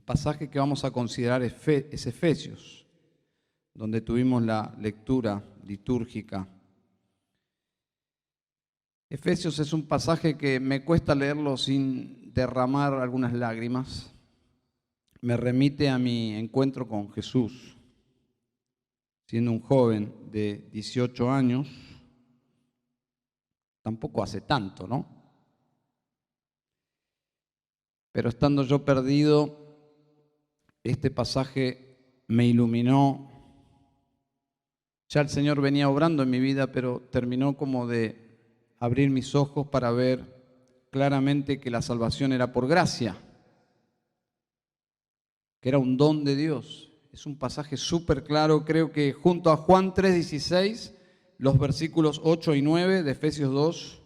El pasaje que vamos a considerar es Efesios, donde tuvimos la lectura litúrgica. Efesios es un pasaje que me cuesta leerlo sin derramar algunas lágrimas. Me remite a mi encuentro con Jesús, siendo un joven de 18 años. Tampoco hace tanto, ¿no? Pero estando yo perdido, este pasaje me iluminó. Ya el Señor venía obrando en mi vida, pero terminó como de abrir mis ojos para ver claramente que la salvación era por gracia, que era un don de Dios. Es un pasaje súper claro, creo que junto a Juan 3:16, los versículos 8 y 9 de Efesios 2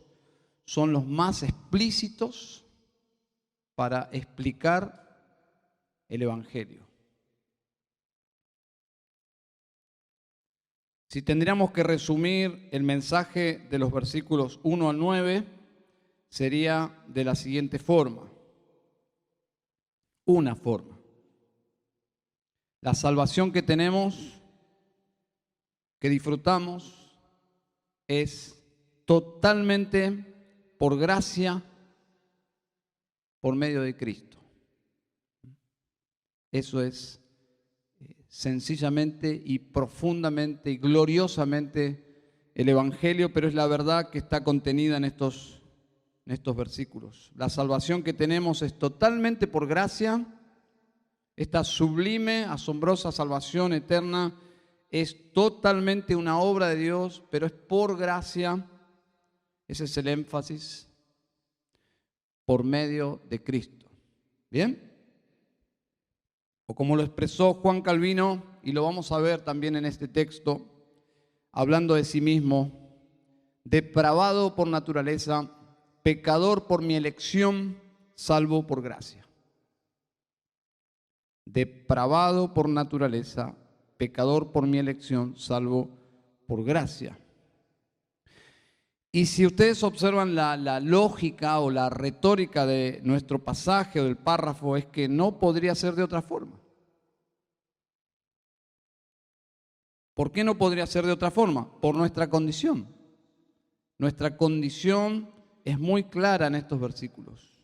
son los más explícitos para explicar el Evangelio. Si tendríamos que resumir el mensaje de los versículos 1 al 9, sería de la siguiente forma. Una forma. La salvación que tenemos, que disfrutamos, es totalmente por gracia, por medio de Cristo. Eso es sencillamente y profundamente y gloriosamente el Evangelio, pero es la verdad que está contenida en estos versículos. La salvación que tenemos es totalmente por gracia. Esta sublime, asombrosa salvación eterna es totalmente una obra de Dios, pero es por gracia. Ese es el énfasis, por medio de Cristo. ¿Bien? O como lo expresó Juan Calvino, y lo vamos a ver también en este texto, hablando de sí mismo: depravado por naturaleza, pecador por mi elección, salvo por gracia. Depravado por naturaleza, pecador por mi elección, salvo por gracia. Y si ustedes observan la lógica o la retórica de nuestro pasaje o del párrafo, es que no podría ser de otra forma. ¿Por qué no podría ser de otra forma? Por nuestra condición. Nuestra condición es muy clara en estos versículos.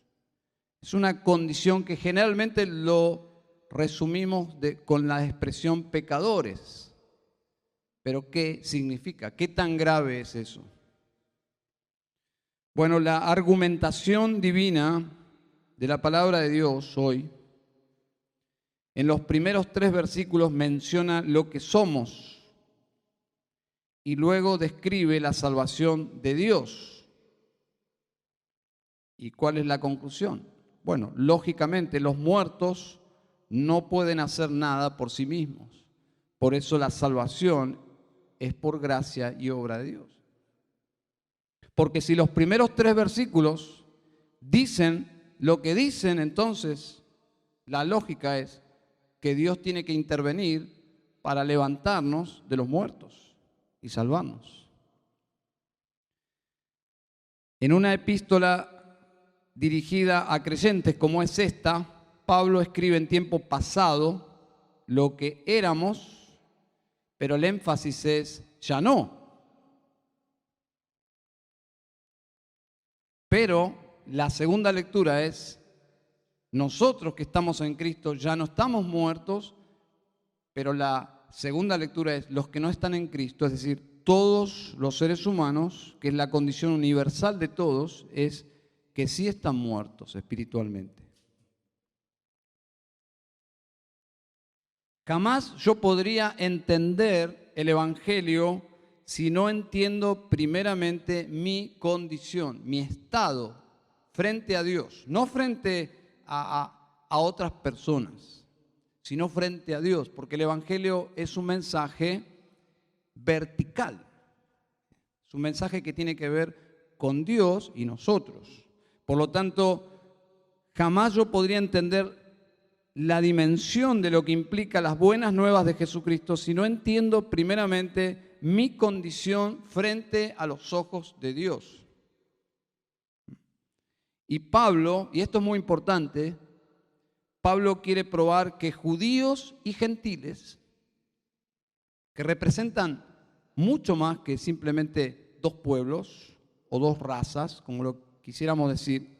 Es una condición que generalmente lo resumimos con la expresión pecadores. ¿Pero qué significa? ¿Qué tan grave es eso? Bueno, la argumentación divina de la palabra de Dios hoy, en los primeros 3 versículos menciona lo que somos y luego describe la salvación de Dios. ¿Y cuál es la conclusión? Bueno, lógicamente los muertos no pueden hacer nada por sí mismos. Por eso la salvación es por gracia y obra de Dios. Porque si los primeros 3 versículos dicen lo que dicen, entonces la lógica es que Dios tiene que intervenir para levantarnos de los muertos y salvarnos. En una epístola dirigida a creyentes como es esta, Pablo escribe en tiempo pasado lo que éramos, pero el énfasis es ya no. Pero la segunda lectura es: nosotros que estamos en Cristo ya no estamos muertos, pero la segunda lectura es: los que no están en Cristo, es decir, todos los seres humanos, que es la condición universal de todos, es que sí están muertos espiritualmente. Jamás yo podría entender el Evangelio si no entiendo primeramente mi condición, mi estado frente a Dios, no frente a otras personas, sino frente a Dios, porque el Evangelio es un mensaje vertical, es un mensaje que tiene que ver con Dios y nosotros. Por lo tanto, jamás yo podría entender la dimensión de lo que implica las buenas nuevas de Jesucristo si no entiendo primeramente mi condición frente a los ojos de Dios. Y Pablo, y esto es muy importante, Pablo quiere probar que judíos y gentiles, que representan mucho más que simplemente dos pueblos o dos razas, como lo quisiéramos decir,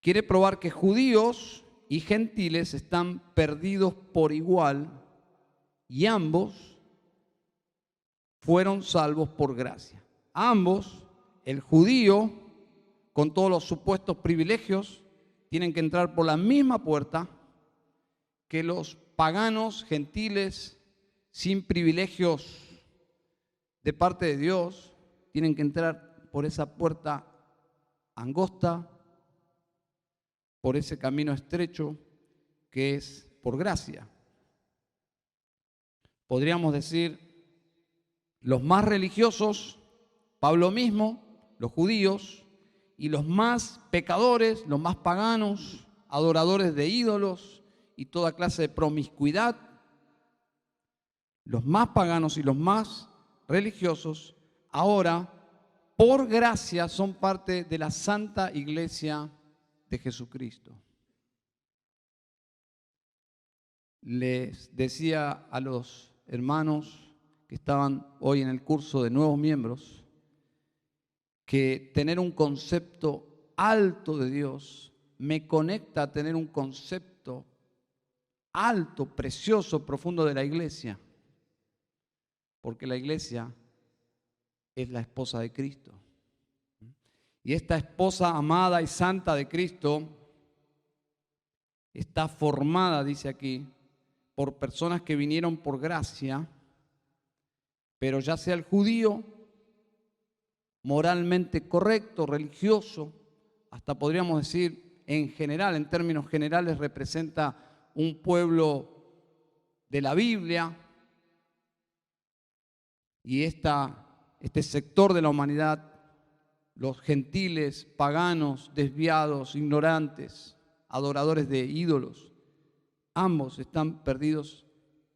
quiere probar que judíos y gentiles están perdidos por igual y ambos fueron salvos por gracia. Ambos, el judío con todos los supuestos privilegios, tienen que entrar por la misma puerta que los paganos, gentiles, sin privilegios de parte de Dios, tienen que entrar por esa puerta angosta, por ese camino estrecho que es por gracia. Podríamos decir, los más religiosos, Pablo mismo, los judíos, y los más pecadores, los más paganos, adoradores de ídolos y toda clase de promiscuidad, los más paganos y los más religiosos, ahora, por gracia, son parte de la Santa Iglesia de Jesucristo. Les decía a los hermanos que estaban hoy en el curso de nuevos miembros que tener un concepto alto de Dios me conecta a tener un concepto alto, precioso, profundo de la iglesia, porque la iglesia es la esposa de Cristo. Y esta esposa amada y santa de Cristo está formada, dice aquí, por personas que vinieron por gracia, pero ya sea el judío, moralmente correcto, religioso, hasta podríamos decir en general, en términos generales, representa un pueblo de la Biblia, y este sector de la humanidad, los gentiles, paganos, desviados, ignorantes, adoradores de ídolos, ambos están perdidos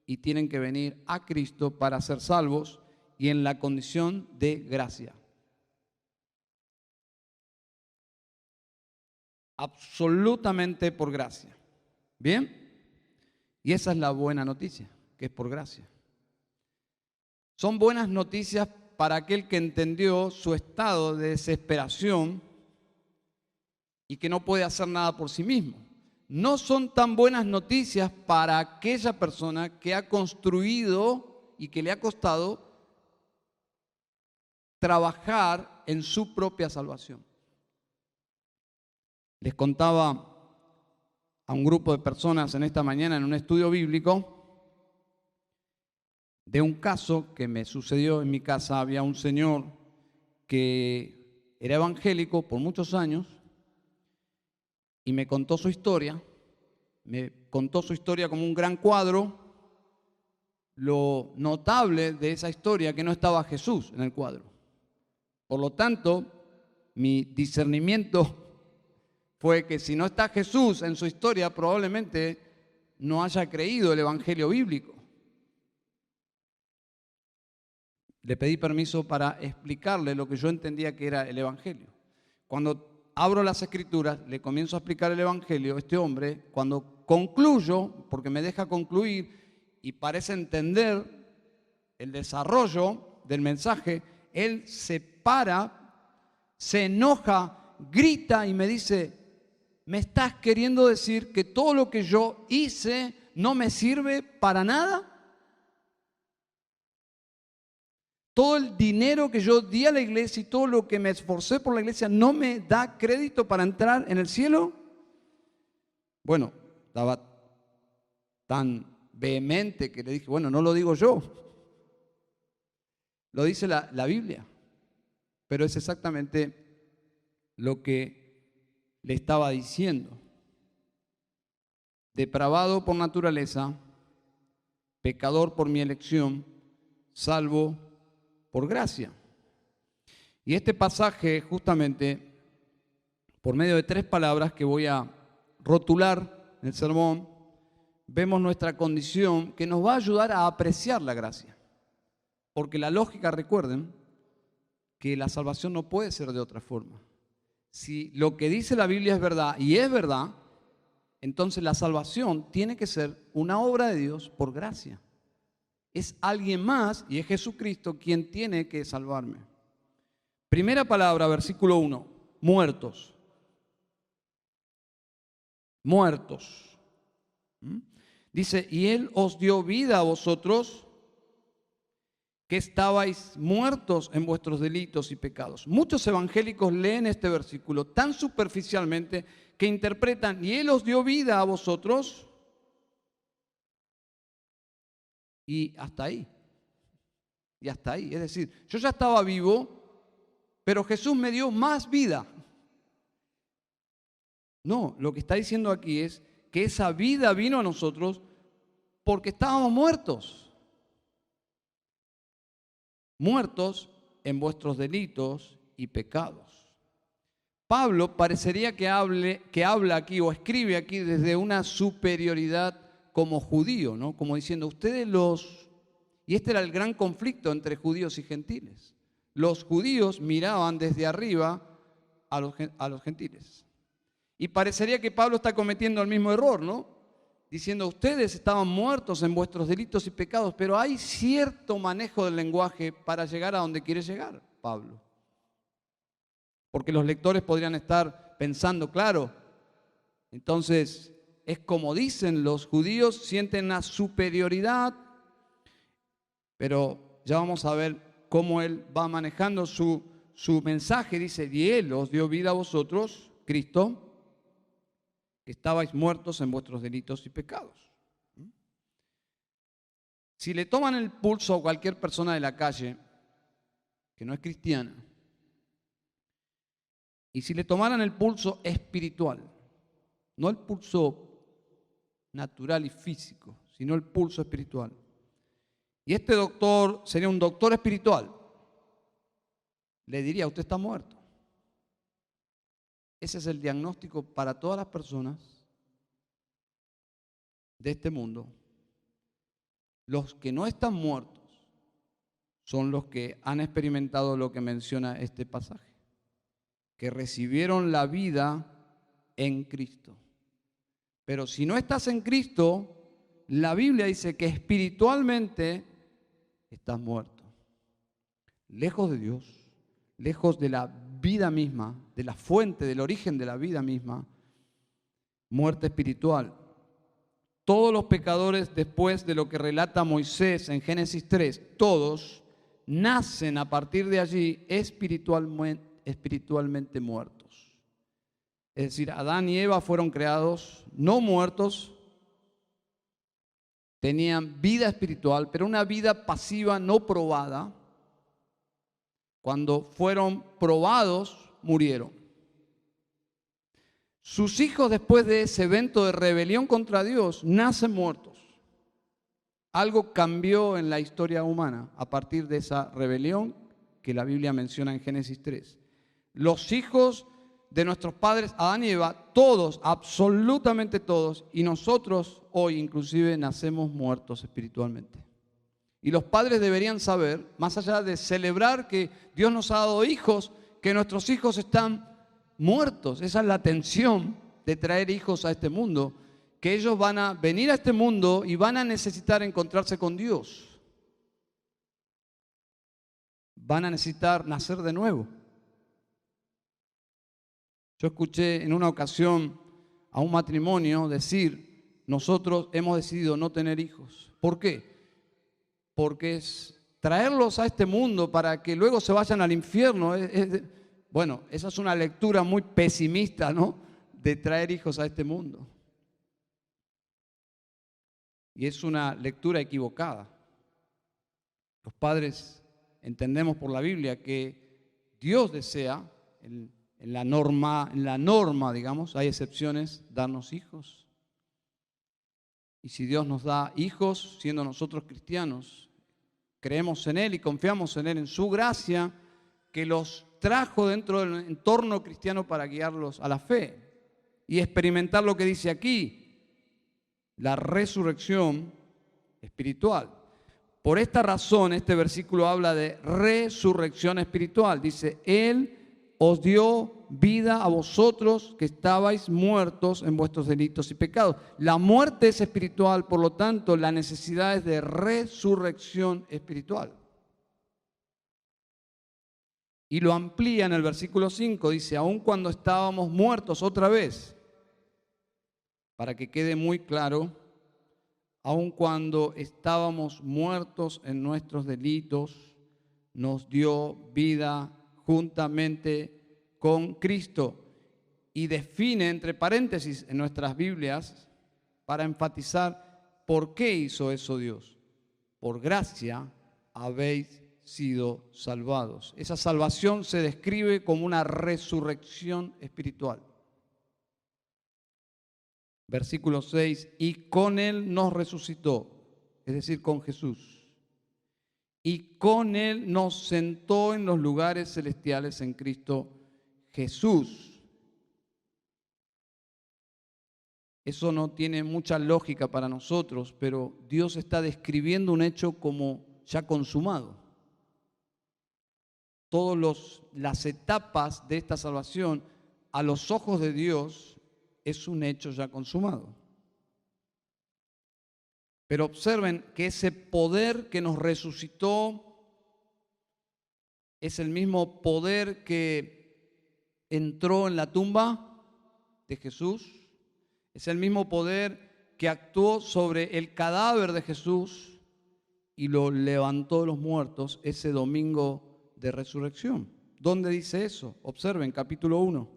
y tienen que venir a Cristo para ser salvos y en la condición de gracia. Absolutamente por gracia. ¿Bien? Y esa es la buena noticia, que es por gracia. Son buenas noticias para aquel que entendió su estado de desesperación y que no puede hacer nada por sí mismo. No son tan buenas noticias para aquella persona que ha construido y que le ha costado trabajar en su propia salvación. Les contaba a un grupo de personas en esta mañana en un estudio bíblico de un caso que me sucedió en mi casa. Había un señor que era evangélico por muchos años y me contó su historia. Me contó su historia como un gran cuadro. Lo notable de esa historia es que no estaba Jesús en el cuadro. Por lo tanto, mi discernimiento fue que si no está Jesús en su historia, probablemente no haya creído el evangelio bíblico. Le pedí permiso para explicarle lo que yo entendía que era el evangelio. Cuando abro las escrituras, le comienzo a explicar el evangelio, este hombre, cuando concluyo, porque me deja concluir y parece entender el desarrollo del mensaje, él se para, se enoja, grita y me dice: ¿me estás queriendo decir que todo lo que yo hice no me sirve para nada? Todo el dinero que yo di a la iglesia y todo lo que me esforcé por la iglesia no me da crédito para entrar en el cielo. Bueno, estaba tan vehemente que le dije: bueno, no lo digo yo, lo dice la Biblia, pero es exactamente lo que le estaba diciendo. Depravado por naturaleza, pecador por mi elección, salvo por gracia. Y este pasaje, justamente, por medio de 3 palabras que voy a rotular en el sermón, vemos nuestra condición que nos va a ayudar a apreciar la gracia. Porque la lógica, recuerden, que la salvación no puede ser de otra forma. Si lo que dice la Biblia es verdad, y es verdad, entonces la salvación tiene que ser una obra de Dios por gracia. Es alguien más y es Jesucristo quien tiene que salvarme. Primera palabra, versículo 1, muertos. Muertos. Dice, y Él os dio vida a vosotros que estabais muertos en vuestros delitos y pecados. Muchos evangélicos leen este versículo tan superficialmente que interpretan, y Él os dio vida a vosotros, y hasta ahí. Y hasta ahí. Es decir, yo ya estaba vivo, pero Jesús me dio más vida. No, lo que está diciendo aquí es que esa vida vino a nosotros porque estábamos muertos. Muertos en vuestros delitos y pecados. Pablo parecería que habla aquí o escribe aquí desde una superioridad como judío, ¿no? Como diciendo, y este era el gran conflicto entre judíos y gentiles. Los judíos miraban desde arriba a los gentiles. Y parecería que Pablo está cometiendo el mismo error, ¿no? Diciendo, ustedes estaban muertos en vuestros delitos y pecados, pero hay cierto manejo del lenguaje para llegar a donde quiere llegar Pablo. Porque los lectores podrían estar pensando, claro, entonces es como dicen los judíos, sienten una superioridad, pero ya vamos a ver cómo él va manejando su mensaje. Dice, y Él os dio vida a vosotros, Cristo, que estabais muertos en vuestros delitos y pecados. Si le toman el pulso a cualquier persona de la calle que no es cristiana, y si le tomaran el pulso espiritual, no el pulso natural y físico, sino el pulso espiritual, y este doctor sería un doctor espiritual, le diría, usted está muerto. Ese es el diagnóstico para todas las personas de este mundo. Los que no están muertos son los que han experimentado lo que menciona este pasaje, que recibieron la vida en Cristo. Pero si no estás en Cristo, la Biblia dice que espiritualmente estás muerto, lejos de Dios, lejos de la vida misma, de la fuente, del origen de la vida misma, muerte espiritual. Todos los pecadores, después de lo que relata Moisés en Génesis 3, todos nacen a partir de allí espiritualmente muertos. Es decir, Adán y Eva fueron creados no muertos, tenían vida espiritual, pero una vida pasiva no probada. Cuando fueron probados, murieron. Sus hijos, después de ese evento de rebelión contra Dios, nacen muertos. Algo cambió en la historia humana a partir de esa rebelión que la Biblia menciona en Génesis 3. Los hijos de nuestros padres, Adán y Eva, todos, absolutamente todos, y nosotros hoy inclusive nacemos muertos espiritualmente. Y los padres deberían saber, más allá de celebrar que Dios nos ha dado hijos, que nuestros hijos están muertos. Esa es la tensión de traer hijos a este mundo, que ellos van a venir a este mundo y van a necesitar encontrarse con Dios. Van a necesitar nacer de nuevo. Yo escuché en una ocasión a un matrimonio decir, nosotros hemos decidido no tener hijos. ¿Por qué? Porque es traerlos a este mundo para que luego se vayan al infierno. Bueno, esa es una lectura muy pesimista, ¿no? De traer hijos a este mundo. Y es una lectura equivocada. Los padres entendemos por la Biblia que Dios desea, en la norma, digamos, hay excepciones, darnos hijos. Y si Dios nos da hijos, siendo nosotros cristianos, creemos en Él y confiamos en Él, en su gracia, que los trajo dentro del entorno cristiano para guiarlos a la fe y experimentar lo que dice aquí, la resurrección espiritual. Por esta razón, este versículo habla de resurrección espiritual. Dice, Él os dio vida a vosotros que estabais muertos en vuestros delitos y pecados. La muerte es espiritual, por lo tanto, la necesidad es de resurrección espiritual. Y lo amplía en el versículo 5, dice, aun cuando estábamos muertos otra vez, para que quede muy claro, aun cuando estábamos muertos en nuestros delitos, nos dio vida juntamente con Cristo. Y define entre paréntesis en nuestras Biblias para enfatizar por qué hizo eso Dios. Por gracia habéis sido salvados. Esa salvación se describe como una resurrección espiritual. Versículo 6, y con Él nos resucitó, es decir, con Jesús. Y con Él nos sentó en los lugares celestiales en Cristo Jesús. Eso no tiene mucha lógica para nosotros, pero Dios está describiendo un hecho como ya consumado. Todas las etapas de esta salvación, a los ojos de Dios, es un hecho ya consumado. Pero observen que ese poder que nos resucitó es el mismo poder que entró en la tumba de Jesús, es el mismo poder que actuó sobre el cadáver de Jesús y lo levantó de los muertos ese domingo de resurrección. ¿Dónde dice eso? Observen, capítulo 1,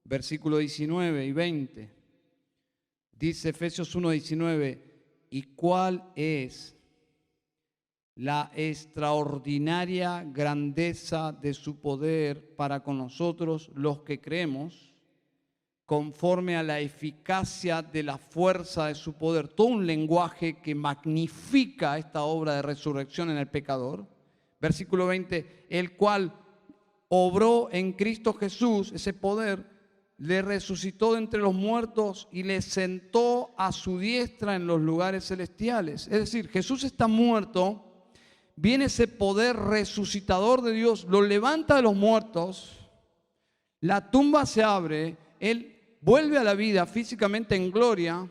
versículo 19 y 20. Dice Efesios 1, 19, ¿y cuál es la extraordinaria grandeza de su poder para con nosotros los que creemos, conforme a la eficacia de la fuerza de su poder? Todo un lenguaje que magnifica esta obra de resurrección en el pecador. Versículo 20, el cual obró en Cristo Jesús, ese poder, le resucitó de entre los muertos y le sentó a su diestra en los lugares celestiales. Es decir, Jesús está muerto, viene ese poder resucitador de Dios, lo levanta de los muertos, la tumba se abre, Él vuelve a la vida físicamente en gloria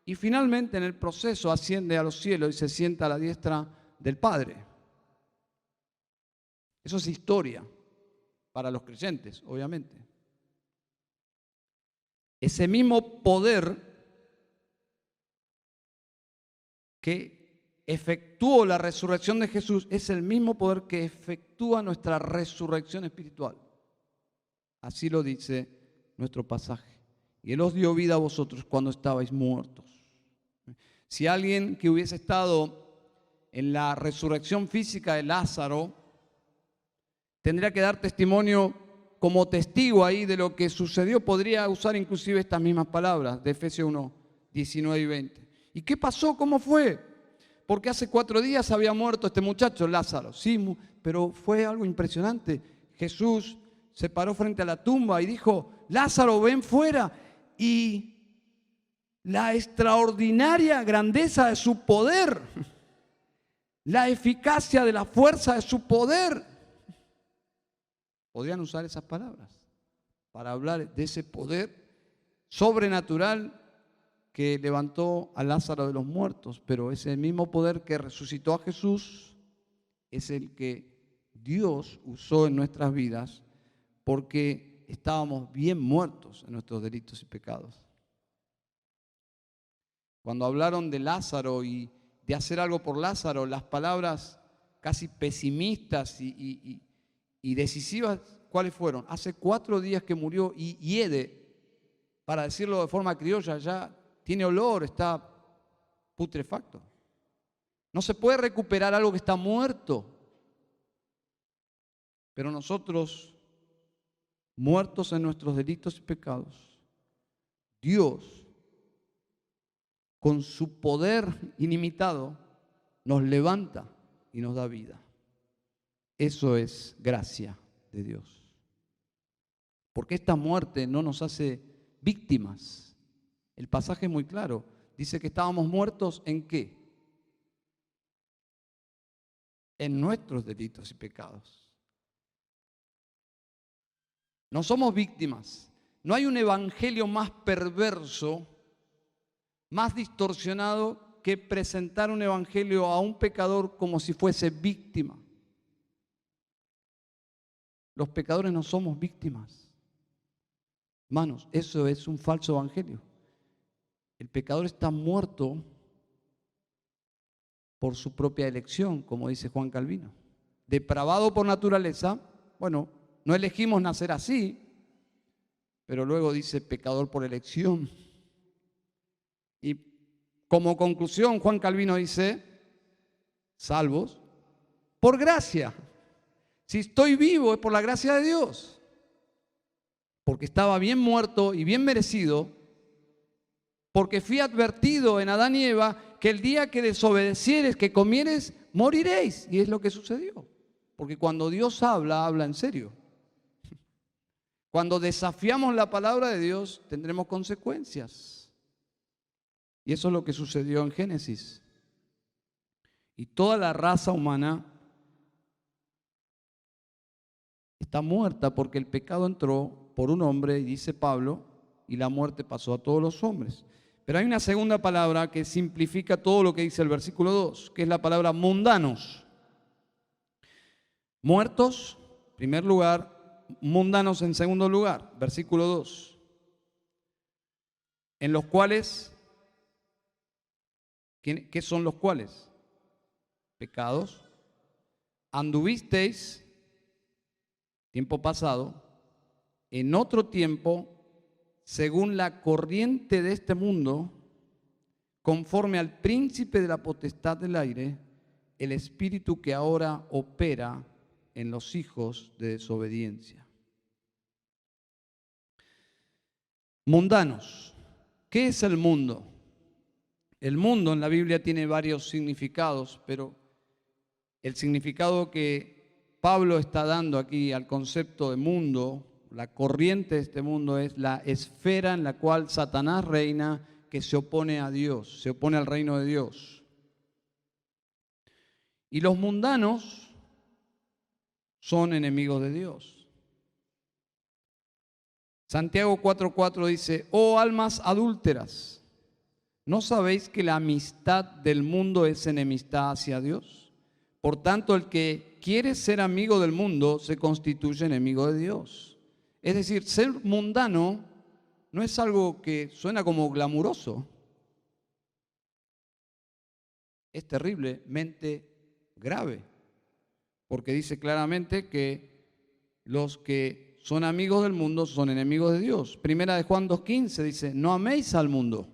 y finalmente en el proceso asciende a los cielos y se sienta a la diestra del Padre. Eso es historia para los creyentes, obviamente. Ese mismo poder que efectuó la resurrección de Jesús es el mismo poder que efectúa nuestra resurrección espiritual. Así lo dice nuestro pasaje. Y Él os dio vida a vosotros cuando estabais muertos. Si alguien que hubiese estado en la resurrección física de Lázaro tendría que dar testimonio como testigo ahí de lo que sucedió, podría usar inclusive estas mismas palabras de Efesios 1, 19 y 20. ¿Y qué pasó? ¿Cómo fue? Porque hace 4 días había muerto este muchacho, Lázaro. Sí, pero fue algo impresionante. Jesús se paró frente a la tumba y dijo, Lázaro, ven fuera. Y la extraordinaria grandeza de su poder, la eficacia de la fuerza de su poder, podrían usar esas palabras para hablar de ese poder sobrenatural que levantó a Lázaro de los muertos, pero ese mismo poder que resucitó a Jesús es el que Dios usó en nuestras vidas porque estábamos bien muertos en nuestros delitos y pecados. Cuando hablaron de Lázaro y de hacer algo por Lázaro, las palabras casi pesimistas y decisivas, ¿cuáles fueron? Hace 4 días que murió y hiede, para decirlo de forma criolla, ya tiene olor, está putrefacto. No se puede recuperar algo que está muerto. Pero nosotros, muertos en nuestros delitos y pecados, Dios, con su poder ilimitado, nos levanta y nos da vida. Eso es gracia de Dios. Porque esta muerte no nos hace víctimas. El pasaje es muy claro. Dice que estábamos muertos ¿en qué? En nuestros delitos y pecados. No somos víctimas. No hay un evangelio más perverso, más distorsionado que presentar un evangelio a un pecador como si fuese víctima. Los pecadores no somos víctimas. Hermanos, eso es un falso evangelio. El pecador está muerto por su propia elección, como dice Juan Calvino. Depravado por naturaleza, bueno, no elegimos nacer así, pero luego dice pecador por elección. Y como conclusión, Juan Calvino dice, salvos por gracia. Si estoy vivo es por la gracia de Dios, porque estaba bien muerto y bien merecido, porque fui advertido en Adán y Eva que el día que desobedecieres, que comieres, moriréis. Y es lo que sucedió, porque cuando Dios habla, habla en serio. Cuando desafiamos la palabra de Dios, tendremos consecuencias. Y eso es lo que sucedió en Génesis. Y toda la raza humana está muerta porque el pecado entró por un hombre, dice Pablo, y la muerte pasó a todos los hombres. Pero hay una segunda palabra que simplifica todo lo que dice el versículo 2, que es la palabra mundanos. Muertos, en primer lugar, mundanos en segundo lugar, versículo 2. En los cuales, ¿qué son los cuales? Pecados. Anduvisteis, tiempo pasado, en otro tiempo, según la corriente de este mundo, conforme al príncipe de la potestad del aire, el espíritu que ahora opera en los hijos de desobediencia. Mundanos. ¿Qué es el mundo? El mundo en la Biblia tiene varios significados, pero el significado que Pablo está dando aquí al concepto de mundo, la corriente de este mundo, es la esfera en la cual Satanás reina, que se opone a Dios, se opone al reino de Dios. Y los mundanos son enemigos de Dios. Santiago 4:4 dice, oh almas adúlteras, ¿no sabéis que la amistad del mundo es enemistad hacia Dios? Por tanto, el que quiere ser amigo del mundo se constituye enemigo de Dios. Es decir, ser mundano no es algo que suena como glamuroso. Es terriblemente grave, porque dice claramente que los que son amigos del mundo son enemigos de Dios. Primera de Juan 2:15 dice, no améis al mundo,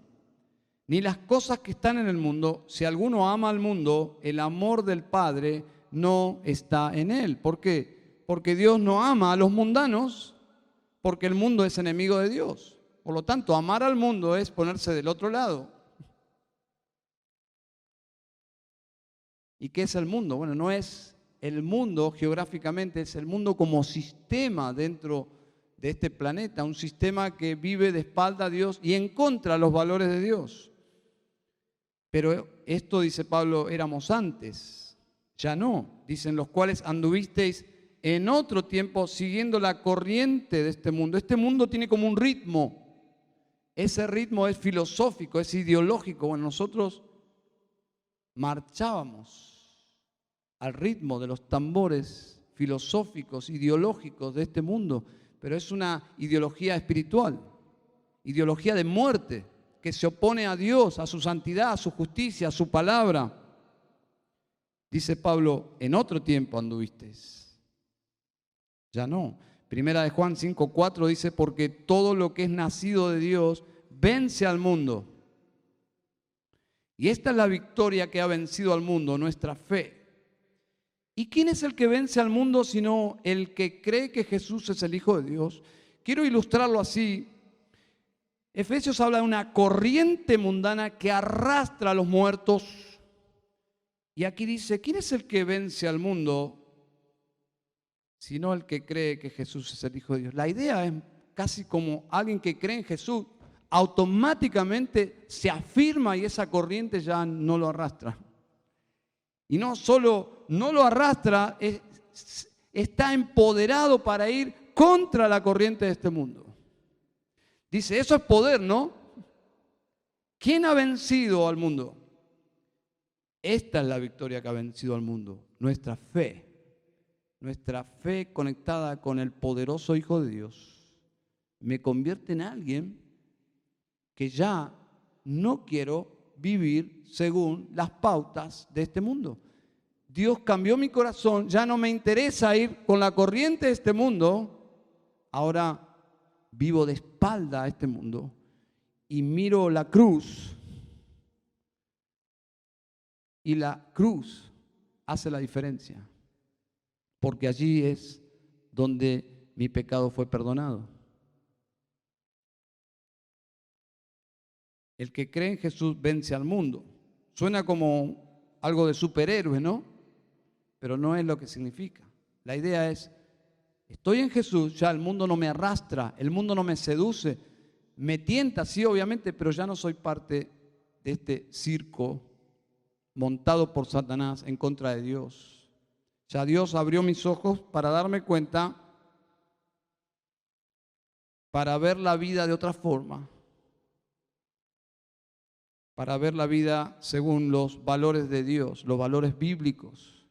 ni las cosas que están en el mundo. Si alguno ama al mundo, el amor del Padre no está en él. ¿Por qué? Porque Dios no ama a los mundanos, porque el mundo es enemigo de Dios. Por lo tanto, amar al mundo es ponerse del otro lado. ¿Y qué es el mundo? Bueno, no es el mundo geográficamente, es el mundo como sistema dentro de este planeta, un sistema que vive de espalda a Dios y en contra de los valores de Dios. Pero esto, dice Pablo, éramos antes, ya no. Dicen, los cuales anduvisteis en otro tiempo siguiendo la corriente de este mundo. Este mundo tiene como un ritmo. Ese ritmo es filosófico, es ideológico. Bueno, nosotros marchábamos al ritmo de los tambores filosóficos, ideológicos de este mundo, pero es una ideología espiritual, ideología de muerte, que se opone a Dios, a su santidad, a su justicia, a su palabra. Dice Pablo, en otro tiempo anduvisteis. Ya no. Primera de Juan 5:4 dice, porque todo lo que es nacido de Dios vence al mundo. Y esta es la victoria que ha vencido al mundo, nuestra fe. ¿Y quién es el que vence al mundo sino el que cree que Jesús es el Hijo de Dios? Quiero ilustrarlo así. Efesios habla de una corriente mundana que arrastra a los muertos. Y aquí dice, ¿quién es el que vence al mundo sino el que cree que Jesús es el Hijo de Dios? La idea es casi como alguien que cree en Jesús, automáticamente se afirma y esa corriente ya no lo arrastra. Y no solo no lo arrastra, está empoderado para ir contra la corriente de este mundo. Dice, eso es poder, ¿no? ¿Quién ha vencido al mundo? Esta es la victoria que ha vencido al mundo, nuestra fe. Nuestra fe conectada con el poderoso Hijo de Dios me convierte en alguien que ya no quiero vivir según las pautas de este mundo. Dios cambió mi corazón, ya no me interesa ir con la corriente de este mundo, ahora vivo de espalda a este mundo y miro la cruz, y la cruz hace la diferencia, porque allí es donde mi pecado fue perdonado. El que cree en Jesús vence al mundo. Suena como algo de superhéroe, ¿no? Pero no es lo que significa. La idea es, estoy en Jesús, ya el mundo no me arrastra, el mundo no me seduce, me tienta, sí, obviamente, pero ya no soy parte de este circo montado por Satanás en contra de Dios. Ya Dios abrió mis ojos para darme cuenta, para ver la vida de otra forma, para ver la vida según los valores de Dios, los valores bíblicos.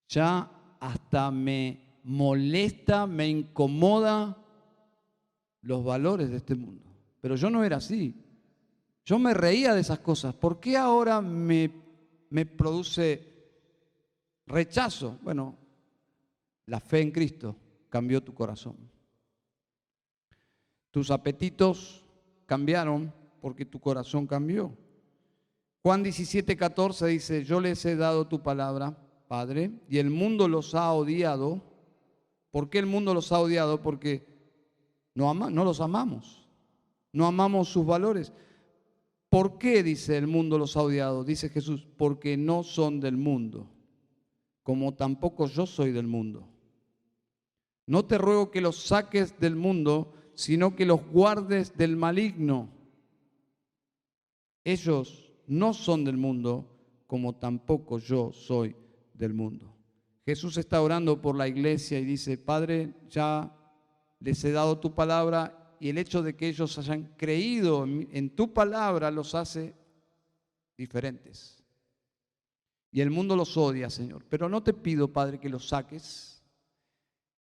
Ya hasta me molesta, me incomoda los valores de este mundo. Pero yo no era así. Yo me reía de esas cosas. ¿Por qué ahora me produce rechazo? Bueno, la fe en Cristo cambió tu corazón. Tus apetitos cambiaron porque tu corazón cambió. Juan 17:14 dice, yo les he dado tu palabra, Padre, y el mundo los ha odiado. ¿Por qué el mundo los ha odiado? Porque no los amamos, no amamos sus valores. ¿Por qué, dice, el mundo los ha odiado? Dice Jesús, porque no son del mundo, como tampoco yo soy del mundo. No te ruego que los saques del mundo, sino que los guardes del maligno. Ellos no son del mundo, como tampoco yo soy del mundo. Jesús está orando por la iglesia y dice, Padre, ya les he dado tu palabra, y el hecho de que ellos hayan creído en tu palabra los hace diferentes. Y el mundo los odia, Señor. Pero no te pido, Padre, que los saques,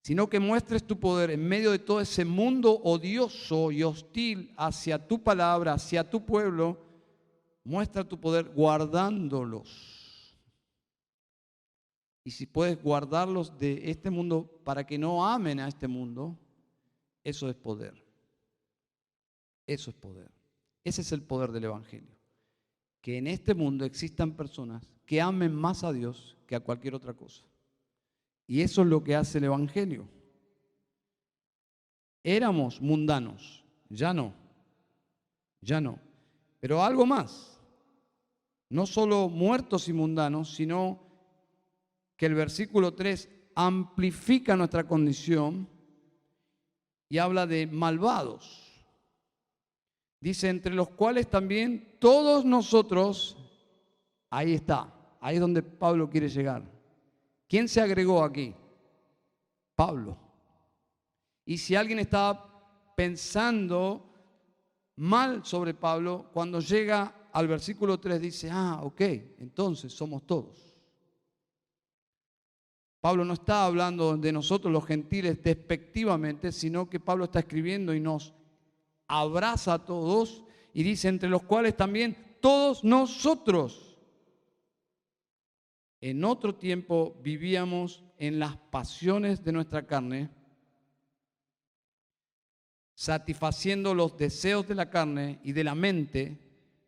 sino que muestres tu poder en medio de todo ese mundo odioso y hostil hacia tu palabra, hacia tu pueblo. Muestra tu poder guardándolos. Y si puedes guardarlos de este mundo para que no amen a este mundo, eso es poder. Eso es poder. Ese es el poder del Evangelio. Que en este mundo existan personas que amen más a Dios que a cualquier otra cosa. Y eso es lo que hace el Evangelio. Éramos mundanos, ya no. Pero algo más. No solo muertos y mundanos, sino que el versículo 3 amplifica nuestra condición y habla de malvados. Dice, entre los cuales también todos nosotros, ahí está, ahí es donde Pablo quiere llegar. ¿Quién se agregó aquí? Pablo. Y si alguien estaba pensando mal sobre Pablo, cuando llega al versículo 3 dice, ok, entonces somos todos. Pablo no está hablando de nosotros los gentiles despectivamente, sino que Pablo está escribiendo y nos abraza a todos y dice, entre los cuales también todos nosotros en otro tiempo vivíamos en las pasiones de nuestra carne, satisfaciendo los deseos de la carne y de la mente,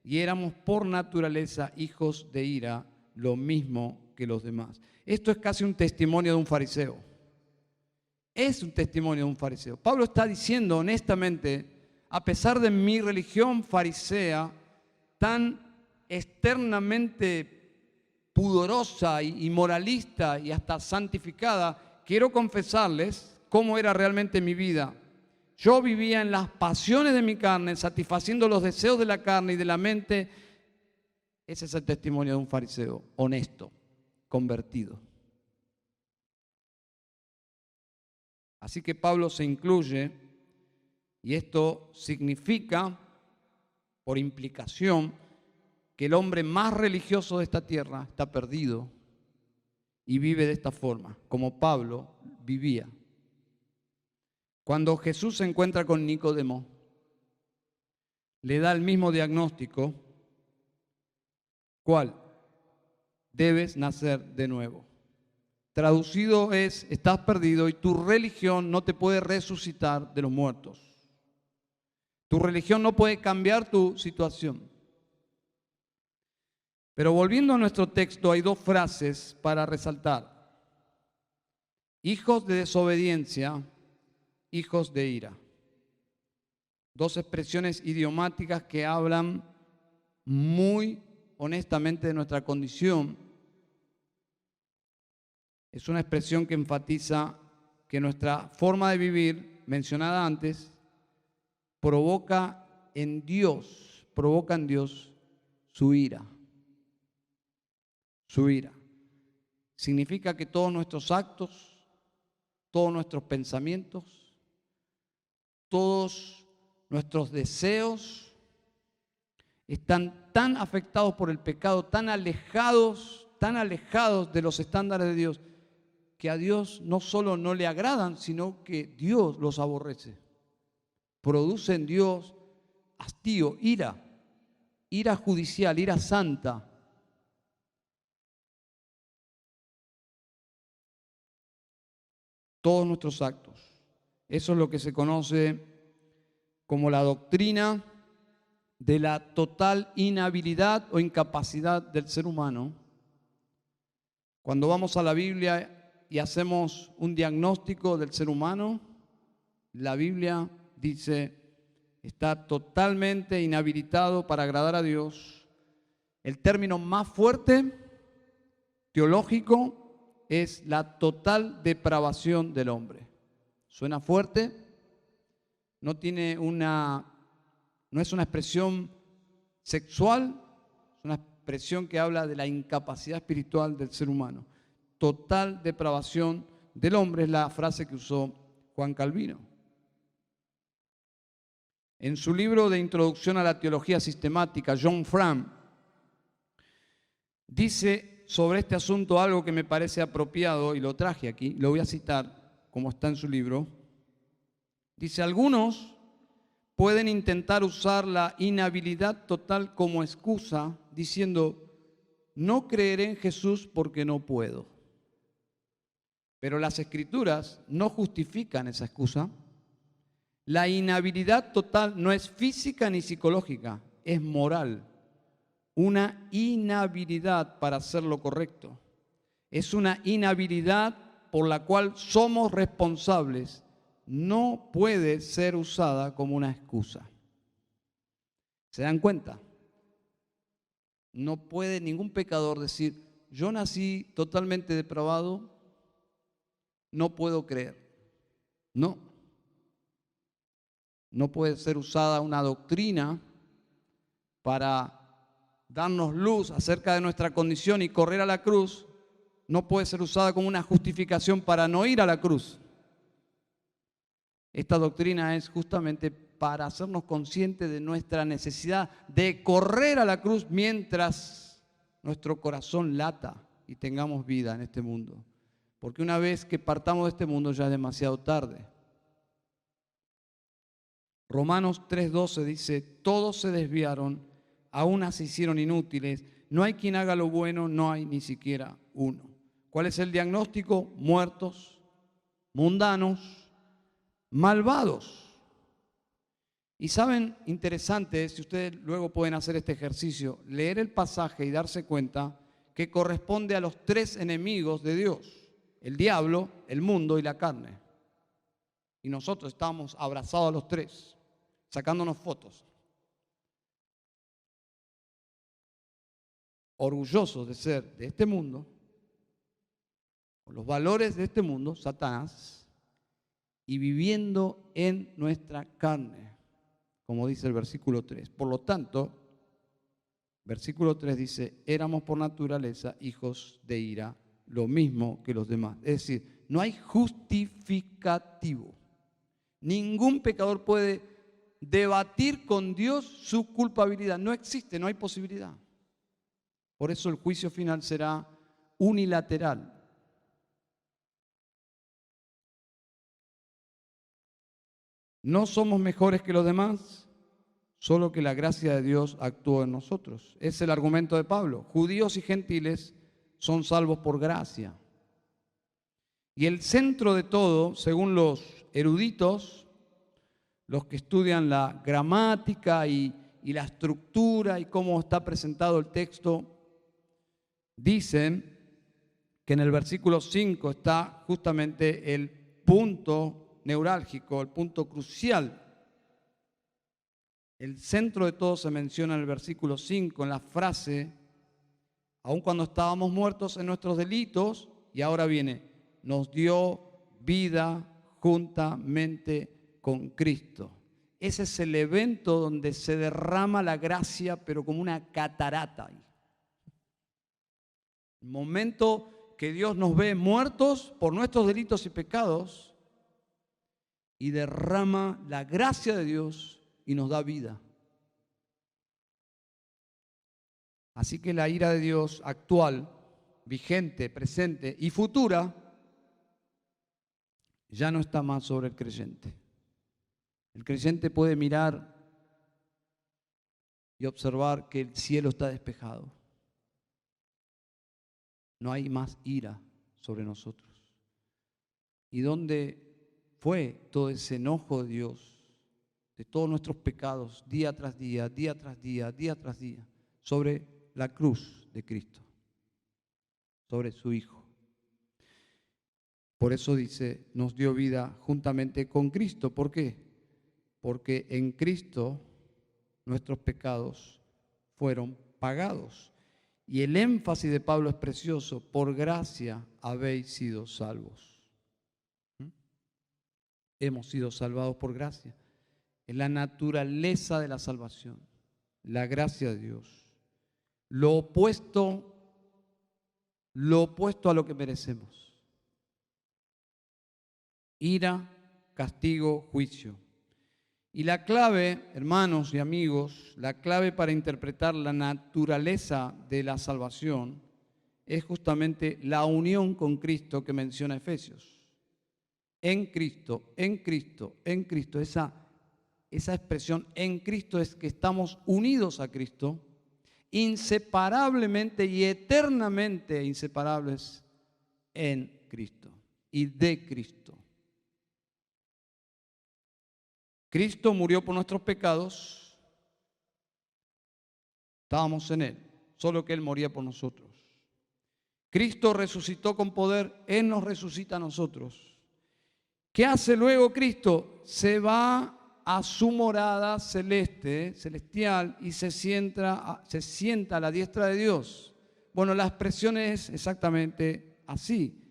y éramos por naturaleza hijos de ira, lo mismo que los demás. Esto es casi un testimonio de un fariseo. Es un testimonio de un fariseo. Pablo está diciendo honestamente, a pesar de mi religión farisea tan externamente pudorosa y moralista y hasta santificada, quiero confesarles cómo era realmente mi vida. Yo vivía en las pasiones de mi carne, satisfaciendo los deseos de la carne y de la mente. Ese es el testimonio de un fariseo honesto, convertido. Así que Pablo se incluye, y esto significa, por implicación, que el hombre más religioso de esta tierra está perdido y vive de esta forma, como Pablo vivía. Cuando Jesús se encuentra con Nicodemo, le da el mismo diagnóstico. ¿Cuál? Debes nacer de nuevo. Traducido es, estás perdido y tu religión no te puede resucitar de los muertos. Tu religión no puede cambiar tu situación. Pero volviendo a nuestro texto, hay dos frases para resaltar. Hijos de desobediencia, hijos de ira. Dos expresiones idiomáticas que hablan muy honestamente de nuestra condición. Es una expresión que enfatiza que nuestra forma de vivir, mencionada antes, provoca en Dios su ira. Su ira. Significa que todos nuestros actos, todos nuestros pensamientos, todos nuestros deseos están tan afectados por el pecado, tan alejados de los estándares de Dios, que a Dios no solo no le agradan, sino que Dios los aborrece. Produce en Dios hastío, ira judicial, ira santa. Todos nuestros actos. Eso es lo que se conoce como la doctrina de la total inhabilidad o incapacidad del ser humano. Cuando vamos a la Biblia y hacemos un diagnóstico del ser humano, la Biblia dice, está totalmente inhabilitado para agradar a Dios. El término más fuerte, teológico, es la total depravación del hombre. Suena fuerte, no es una expresión sexual, es una expresión que habla de la incapacidad espiritual del ser humano. Total depravación del hombre es la frase que usó Juan Calvino. En su libro de Introducción a la Teología Sistemática, John Fram dice sobre este asunto algo que me parece apropiado y lo traje aquí, lo voy a citar como está en su libro. Dice, algunos pueden intentar usar la inhabilidad total como excusa diciendo, no creeré en Jesús porque no puedo. Pero las Escrituras no justifican esa excusa. La inhabilidad total no es física ni psicológica, es moral. Una inhabilidad para hacer lo correcto. Es una inhabilidad por la cual somos responsables. No puede ser usada como una excusa. ¿Se dan cuenta? No puede ningún pecador decir, yo nací totalmente depravado, no puedo creer. No. No puede ser usada una doctrina para darnos luz acerca de nuestra condición y correr a la cruz. No puede ser usada como una justificación para no ir a la cruz. Esta doctrina es justamente para hacernos conscientes de nuestra necesidad de correr a la cruz mientras nuestro corazón lata y tengamos vida en este mundo. Porque una vez que partamos de este mundo ya es demasiado tarde. Romanos 3:12 dice, todos se desviaron, a unas se hicieron inútiles, no hay quien haga lo bueno, no hay ni siquiera uno. ¿Cuál es el diagnóstico? Muertos, mundanos, malvados. Y saben, interesante, si ustedes luego pueden hacer este ejercicio, leer el pasaje y darse cuenta que corresponde a los tres enemigos de Dios, el diablo, el mundo y la carne. Y nosotros estamos abrazados a los tres, sacándonos fotos. Orgullosos de ser de este mundo, por los valores de este mundo, Satanás, y viviendo en nuestra carne, como dice el versículo 3. Por lo tanto, versículo 3 dice, éramos por naturaleza hijos de ira, lo mismo que los demás. Es decir, No hay justificativo. Ningún pecador puede debatir con Dios su culpabilidad. No existe, no hay posibilidad. Por eso el juicio final será unilateral. No somos mejores que los demás, solo que la gracia de Dios actuó en nosotros. Es el argumento de Pablo. Judíos y gentiles son salvos por gracia. Y el centro de todo, según los eruditos, los que estudian la gramática y la estructura y cómo está presentado el texto, dicen que en el versículo 5 está justamente el punto neurálgico, el punto crucial. El centro de todo se menciona en el versículo 5, en la frase, aun cuando estábamos muertos en nuestros delitos, y ahora viene, nos dio vida juntamente con Cristo. Ese es el evento donde se derrama la gracia, pero como una catarata. El momento que Dios nos ve muertos por nuestros delitos y pecados y derrama la gracia de Dios y nos da vida. Así que la ira de Dios actual, vigente, presente y futura ya no está más sobre el creyente. El creyente puede mirar y observar que el cielo está despejado. No hay más ira sobre nosotros. ¿Y dónde fue todo ese enojo de Dios, de todos nuestros pecados, día tras día, día tras día, día tras día, sobre la cruz de Cristo, sobre su Hijo? Por eso dice, nos dio vida juntamente con Cristo. ¿Por qué? Porque en Cristo nuestros pecados fueron pagados. Y el énfasis de Pablo es precioso: por gracia habéis sido salvos. Hemos sido salvados por gracia. Es la naturaleza de la salvación, la gracia de Dios. Lo opuesto a lo que merecemos. Ira, castigo, juicio. Y la clave, hermanos y amigos, la clave para interpretar la naturaleza de la salvación es justamente la unión con Cristo que menciona Efesios. En Cristo, en Cristo, en Cristo. Esa expresión en Cristo es que estamos unidos a Cristo, inseparablemente y eternamente inseparables en Cristo y de Cristo. Cristo murió por nuestros pecados, estábamos en Él, solo que Él moría por nosotros. Cristo resucitó con poder, Él nos resucita a nosotros. ¿Qué hace luego Cristo? Se va a su morada celestial, y se sienta a la diestra de Dios. Bueno, la expresión es exactamente así.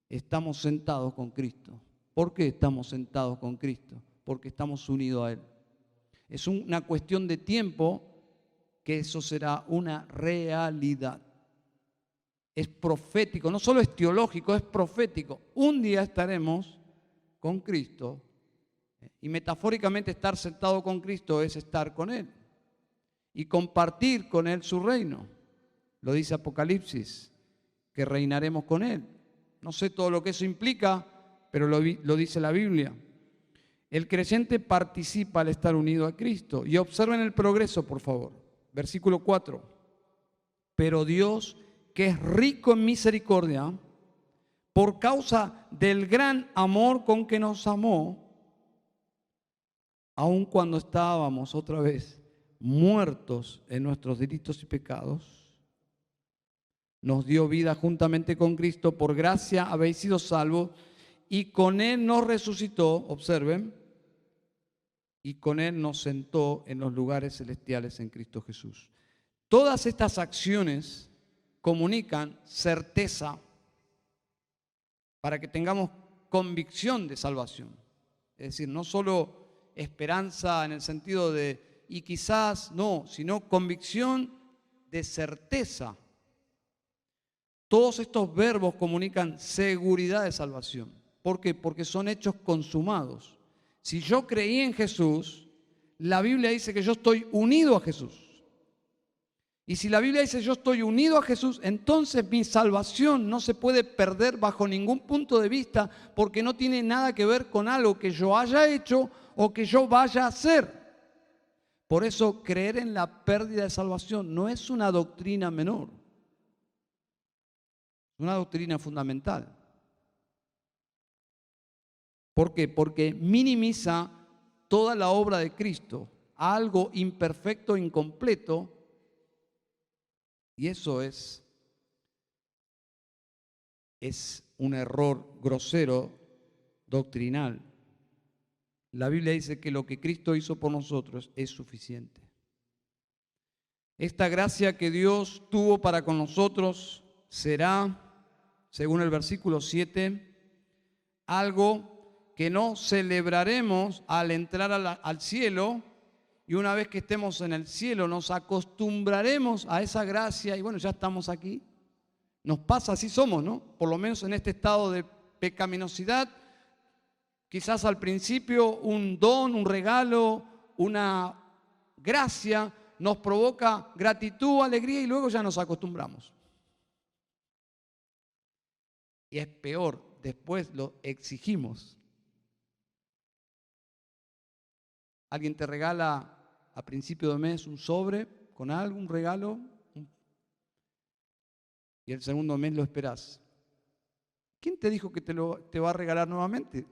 Estamos sentados con Cristo. ¿Por qué estamos sentados con Cristo? Porque estamos unidos a Él. Es una cuestión de tiempo que eso será una realidad. Es profético, no solo es teológico, es profético. Un día estaremos con Cristo, y metafóricamente estar sentado con Cristo es estar con Él y compartir con Él su reino. Lo dice Apocalipsis, que reinaremos con Él. No sé todo lo que eso implica, pero lo dice la Biblia. El creyente participa al estar unido a Cristo. Y observen el progreso, por favor. Versículo 4. Pero Dios, que es rico en misericordia, por causa del gran amor con que nos amó, aun cuando estábamos otra vez muertos en nuestros delitos y pecados, nos dio vida juntamente con Cristo. Por gracia habéis sido salvos, y con Él nos resucitó, observen, y con Él nos sentó en los lugares celestiales en Cristo Jesús. Todas estas acciones comunican certeza para que tengamos convicción de salvación. Es decir, no solo esperanza en el sentido de y quizás no, sino convicción de certeza. Todos estos verbos comunican seguridad de salvación. ¿Por qué? Porque son hechos consumados. Si yo creí en Jesús, la Biblia dice que yo estoy unido a Jesús. Y si la Biblia dice yo estoy unido a Jesús, entonces mi salvación no se puede perder bajo ningún punto de vista, porque no tiene nada que ver con algo que yo haya hecho o que yo vaya a hacer. Por eso creer en la pérdida de salvación no es una doctrina menor, es una doctrina fundamental. ¿Por qué? Porque minimiza toda la obra de Cristo a algo imperfecto, incompleto, y eso es un error grosero, doctrinal. La Biblia dice que lo que Cristo hizo por nosotros es suficiente. Esta gracia que Dios tuvo para con nosotros será, según el versículo 7, algo que no celebraremos al entrar al cielo, y una vez que estemos en el cielo nos acostumbraremos a esa gracia y bueno, ya estamos aquí. Nos pasa, así somos, ¿no? Por lo menos en este estado de pecaminosidad. Quizás al principio un don, un regalo, una gracia nos provoca gratitud, alegría y luego ya nos acostumbramos. Y es peor, después lo exigimos. Alguien te regala a principio de mes un sobre con algo, un regalo, y el segundo mes lo esperás. ¿Quién te dijo que te va a regalar nuevamente?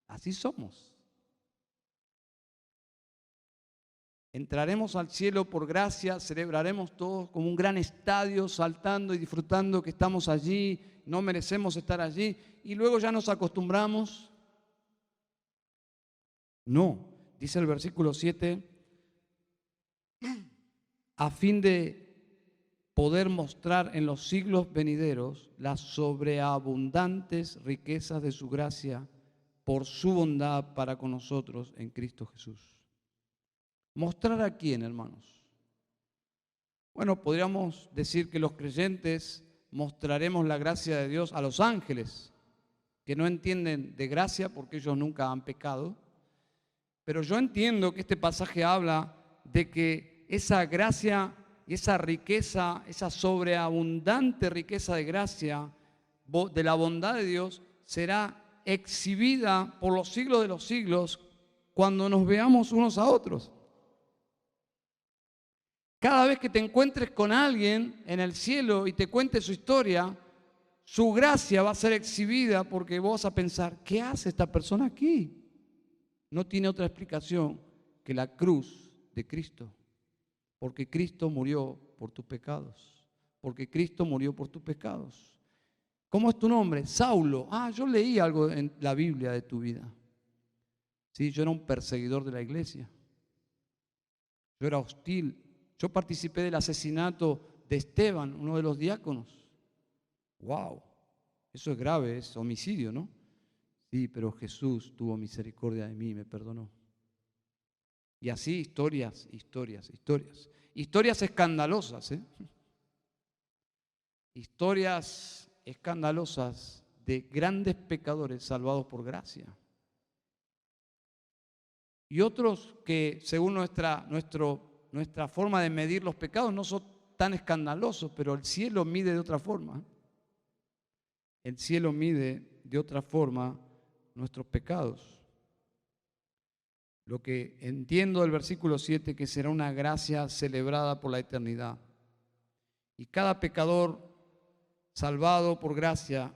Así somos. Entraremos al cielo por gracia, celebraremos todos como un gran estadio, saltando y disfrutando que estamos allí, no merecemos estar allí, y luego ya nos acostumbramos. No, dice el versículo 7, a fin de poder mostrar en los siglos venideros las sobreabundantes riquezas de su gracia por su bondad para con nosotros en Cristo Jesús. ¿Mostrar a quién, hermanos? Bueno, podríamos decir que los creyentes mostraremos la gracia de Dios a los ángeles, que no entienden de gracia porque ellos nunca han pecado. Pero yo entiendo que este pasaje habla de que esa gracia y esa riqueza, esa sobreabundante riqueza de gracia de la bondad de Dios será exhibida por los siglos de los siglos cuando nos veamos unos a otros. Cada vez que te encuentres con alguien en el cielo y te cuente su historia, su gracia va a ser exhibida porque vos vas a pensar, ¿qué hace esta persona aquí? No tiene otra explicación que la cruz de Cristo. Porque Cristo murió por tus pecados. Porque Cristo murió por tus pecados. ¿Cómo es tu nombre? Saulo. Ah, yo leí algo en la Biblia de tu vida. Sí, yo era un perseguidor de la iglesia. Yo era hostil. Yo participé del asesinato de Esteban, uno de los diáconos. ¡Wow! Eso es grave, es homicidio, ¿no? Sí, pero Jesús tuvo misericordia de mí y me perdonó. Y así historias, historias, historias. Historias escandalosas, ¿eh? Historias escandalosas de grandes pecadores salvados por gracia. Y otros que, según nuestra forma de medir los pecados, no son tan escandalosos, pero el cielo mide de otra forma. El cielo mide de otra forma nuestros pecados. Lo que entiendo del versículo 7, que será una gracia celebrada por la eternidad. Y cada pecador salvado por gracia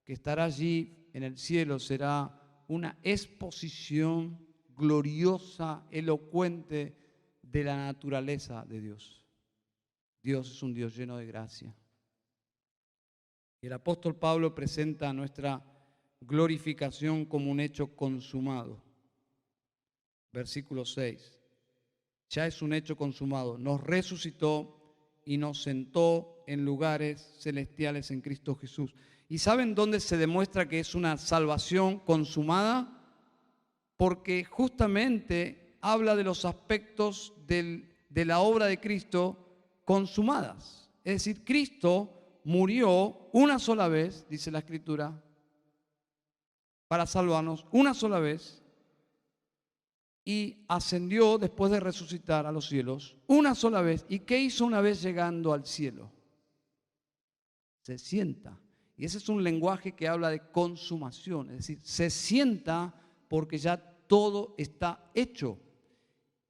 que estará allí en el cielo será una exposición gloriosa, elocuente de la naturaleza de Dios. Dios es un Dios lleno de gracia. Y el apóstol Pablo presenta nuestra glorificación como un hecho consumado. Versículo 6. Ya es un hecho consumado. Nos resucitó y nos sentó en lugares celestiales en Cristo Jesús. ¿Y saben dónde se demuestra que es una salvación consumada? Porque justamente habla de los aspectos de la obra de Cristo consumadas. Es decir, Cristo murió una sola vez, dice la Escritura, para salvarnos una sola vez, y ascendió después de resucitar a los cielos una sola vez. ¿Y qué hizo una vez llegando al cielo? Se sienta. Y ese es un lenguaje que habla de consumación, es decir, se sienta porque ya todo está hecho.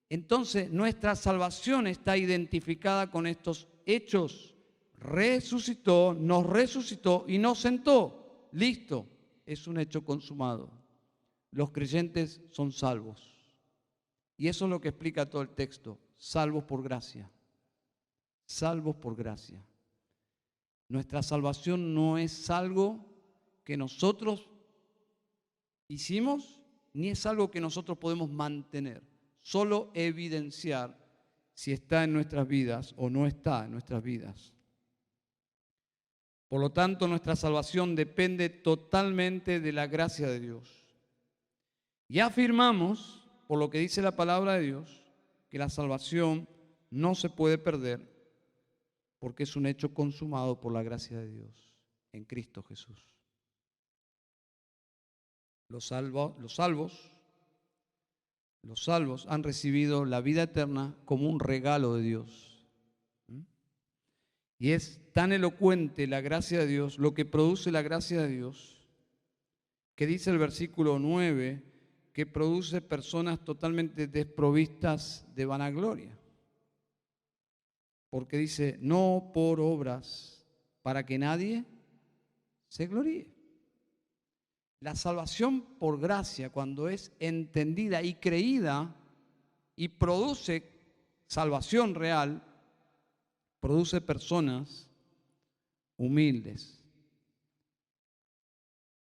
Entonces, nuestra salvación está identificada con estos hechos. Resucitó, nos resucitó y nos sentó. Listo, es un hecho consumado. Los creyentes son salvos. Y eso es lo que explica todo el texto. Salvos por gracia. Salvos por gracia. Nuestra salvación no es algo que nosotros hicimos, ni es algo que nosotros podemos mantener. Solo evidenciar si está en nuestras vidas o no está en nuestras vidas. Por lo tanto, nuestra salvación depende totalmente de la gracia de Dios. Y afirmamos, por lo que dice la palabra de Dios, que la salvación no se puede perder porque es un hecho consumado por la gracia de Dios en Cristo Jesús. Los salvos han recibido la vida eterna como un regalo de Dios. Y es tan elocuente la gracia de Dios, lo que produce la gracia de Dios, que dice el versículo 9, que produce personas totalmente desprovistas de vanagloria. Porque dice, no por obras, para que nadie se gloríe. La salvación por gracia, cuando es entendida y creída y produce salvación real, produce personas humildes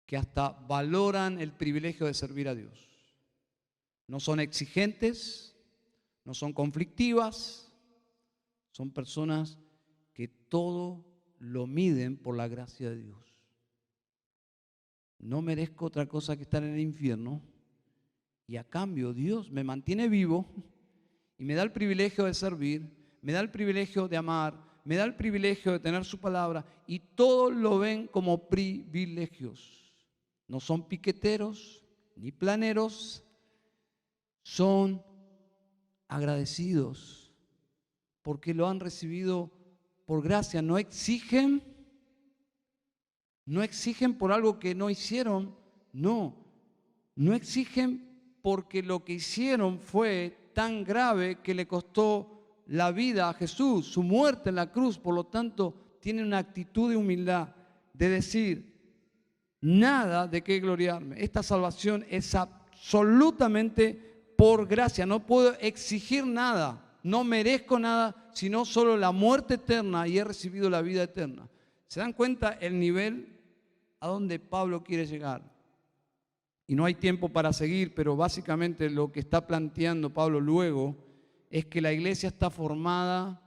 que hasta valoran el privilegio de servir a Dios. No son exigentes, no son conflictivas, son personas que todo lo miden por la gracia de Dios. No merezco otra cosa que estar en el infierno y a cambio Dios me mantiene vivo y me da el privilegio de servir, me da el privilegio de amar, me da el privilegio de tener su palabra y todos lo ven como privilegios. No son piqueteros ni planeros, son agradecidos porque lo han recibido por gracia. No exigen por algo que no hicieron, no exigen porque lo que hicieron fue tan grave que le costó la vida a Jesús, su muerte en la cruz. Por lo tanto, tienen una actitud de humildad, de decir, nada de qué gloriarme. Esta salvación es absolutamente por gracia, no puedo exigir nada, no merezco nada, sino solo la muerte eterna y he recibido la vida eterna. ¿Se dan cuenta el nivel a donde Pablo quiere llegar? Y no hay tiempo para seguir, pero básicamente lo que está planteando Pablo luego es que la iglesia está formada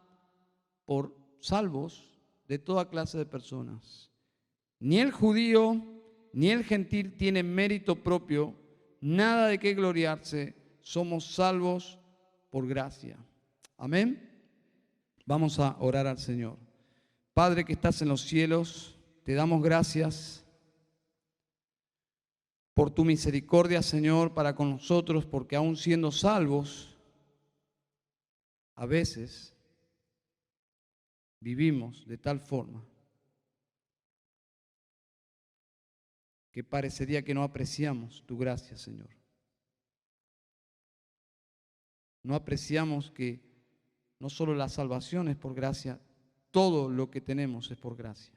por salvos de toda clase de personas. Ni el judío ni el gentil tienen mérito propio, nada de qué gloriarse, somos salvos por gracia. Amén. Vamos a orar al Señor. Padre que estás en los cielos, te damos gracias por tu misericordia, Señor, para con nosotros, porque aún siendo salvos, a veces vivimos de tal forma que parecería que no apreciamos tu gracia, Señor. No apreciamos que no solo la salvación es por gracia, todo lo que tenemos es por gracia.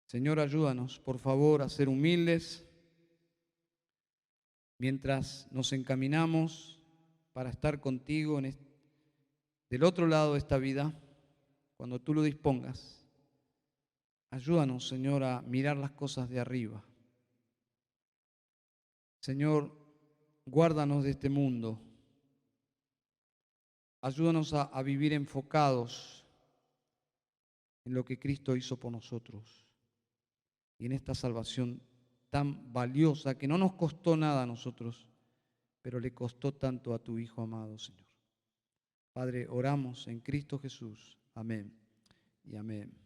Señor, ayúdanos, por favor, a ser humildes mientras nos encaminamos para estar contigo del otro lado de esta vida, cuando tú lo dispongas. Ayúdanos, Señor, a mirar las cosas de arriba. Señor, guárdanos de este mundo. Ayúdanos a vivir enfocados en lo que Cristo hizo por nosotros y en esta salvación tan valiosa que no nos costó nada a nosotros, pero le costó tanto a tu Hijo amado, Señor. Padre, oramos en Cristo Jesús. Amén y amén.